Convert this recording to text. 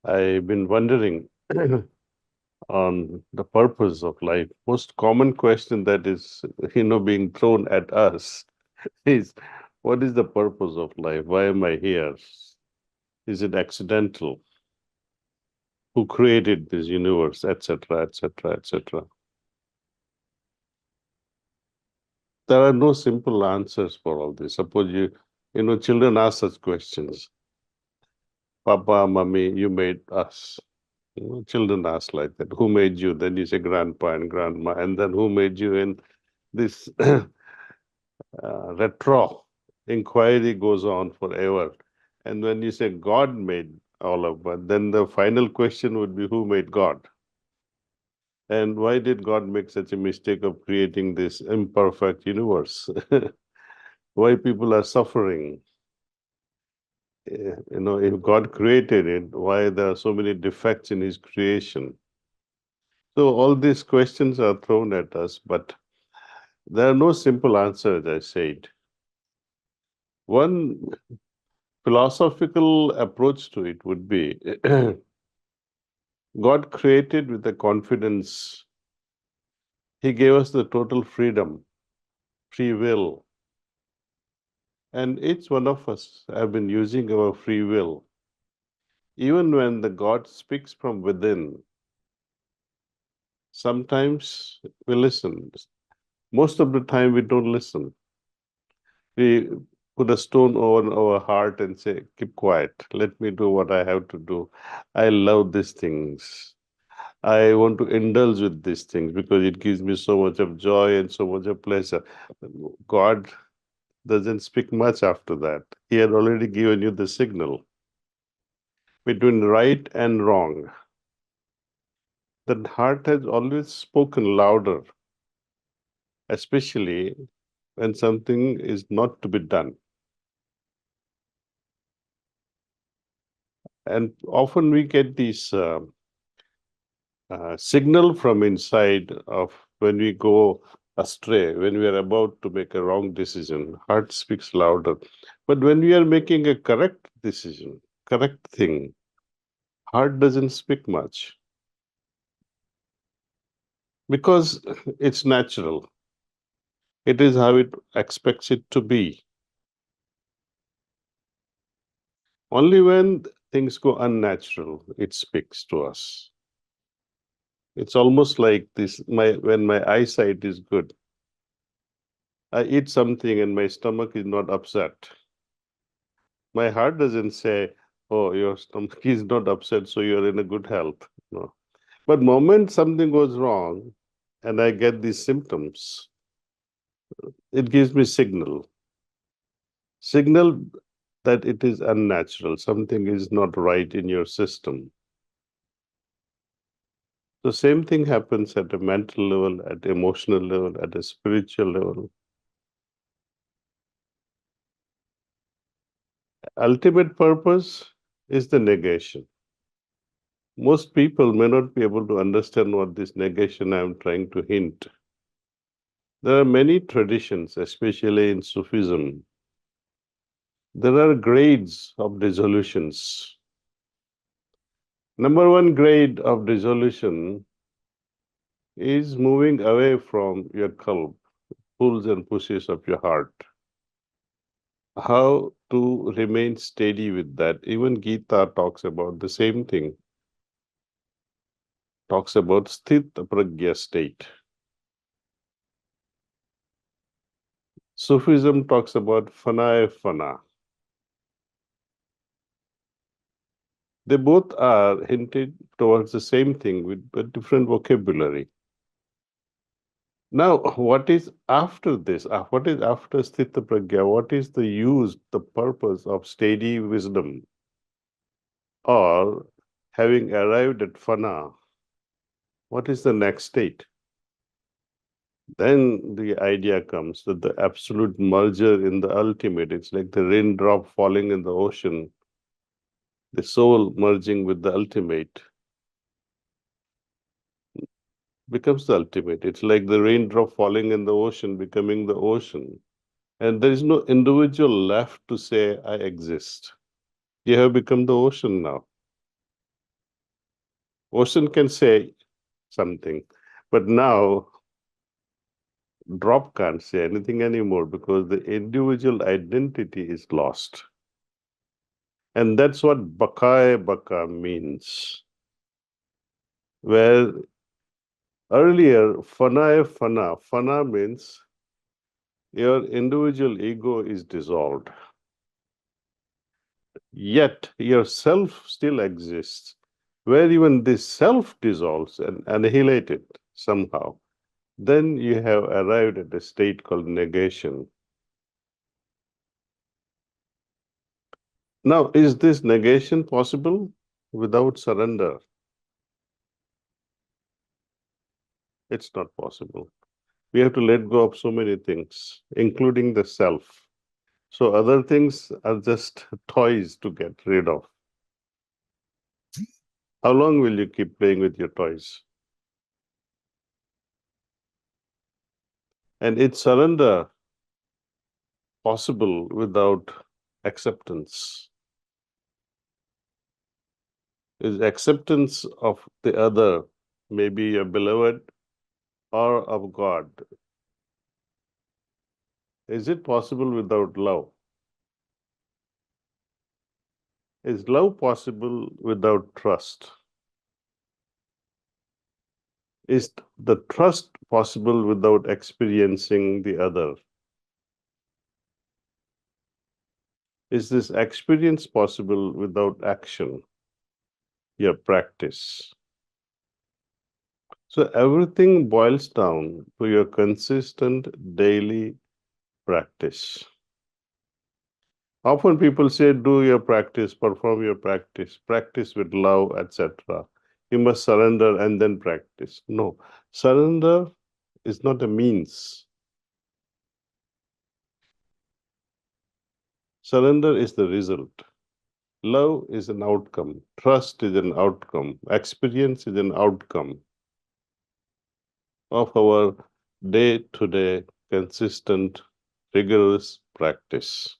I've been wondering on the purpose of life. Most common question that is, being thrown at us is, what is the purpose of life? Why am I here? Is it accidental? Who created this universe, etc., etc., etc.? There are no simple answers for all this. Suppose children ask such questions. Papa, Mummy, you made us. Children ask like that. Who made you? Then you say grandpa and grandma. And then who made you? And this retro inquiry goes on forever. And when you say God made all of us, then the final question would be, who made God? And why did God make such a mistake of creating this imperfect universe? Why people are suffering? If God created it, why there are so many defects in his creation? So all these questions are thrown at us, but there are no simple answers, as I said. One philosophical approach to it would be God created with a confidence. He gave us the total freedom, free will. And each one of us have been using our free will. Even when the God speaks from within, sometimes we listen. Most of the time we don't listen. We put a stone over our heart and say, keep quiet, let me do what I have to do. I love these things. I want to indulge with these things because it gives me so much of joy and so much of pleasure. God doesn't speak much after that. He had already given you the signal between right and wrong. The heart has always spoken louder, especially when something is not to be done. And often we get these signal from inside of when we go astray, when we are about to make a wrong decision, heart speaks louder. But when we are making a correct decision, correct thing, heart doesn't speak much. Because it's natural. It is how it expects it to be. Only when things go unnatural, it speaks to us. It's almost like this, when my eyesight is good, I eat something and my stomach is not upset. My heart doesn't say, oh, your stomach is not upset, so you're in a good health. No. But moment something goes wrong and I get these symptoms, it gives me signal that it is unnatural, something is not right in your system. The same thing happens at a mental level, at emotional level, at a spiritual level. Ultimate purpose is the negation. Most people may not be able to understand what this negation I am trying to hint. There are many traditions, especially in Sufism. There are grades of dissolutions. Number one grade of dissolution is moving away from your qalb, pulls and pushes of your heart. How to remain steady with that. Even Gita talks about the same thing. Talks about sthita pragya state. Sufism talks about fana. They both are hinted towards the same thing with a different vocabulary. Now, what is after this? What is after sthita pragya? What is the use, the purpose of steady wisdom? Or having arrived at fana, what is the next state? Then the idea comes that the absolute merger in the ultimate, it's like the raindrop falling in the ocean, the soul merging with the ultimate becomes the ultimate. It's like the raindrop falling in the ocean, becoming the ocean. And there is no individual left to say, I exist. You have become the ocean now. Ocean can say something, but now drop can't say anything anymore because the individual identity is lost. And that's what baka baka means. Where earlier, fana means your individual ego is dissolved. Yet your self still exists, where even this self dissolves and annihilated somehow. Then you have arrived at a state called negation. Now, is this negation possible without surrender? It's not possible. We have to let go of so many things, including the self. So other things are just toys to get rid of. How long will you keep playing with your toys? And is surrender possible without acceptance? Is acceptance of the other, maybe your beloved or of God? Is it possible without love? Is love possible without trust? Is the trust possible without experiencing the other? Is this experience possible without action, your practice? So everything boils down to your consistent daily practice. Often people say, do your practice, perform your practice with love, etc. You must surrender and then practice. No, surrender is not a means. Surrender is the result. Love is an outcome. Trust is an outcome. Experience is an outcome of our day-to-day consistent, rigorous practice.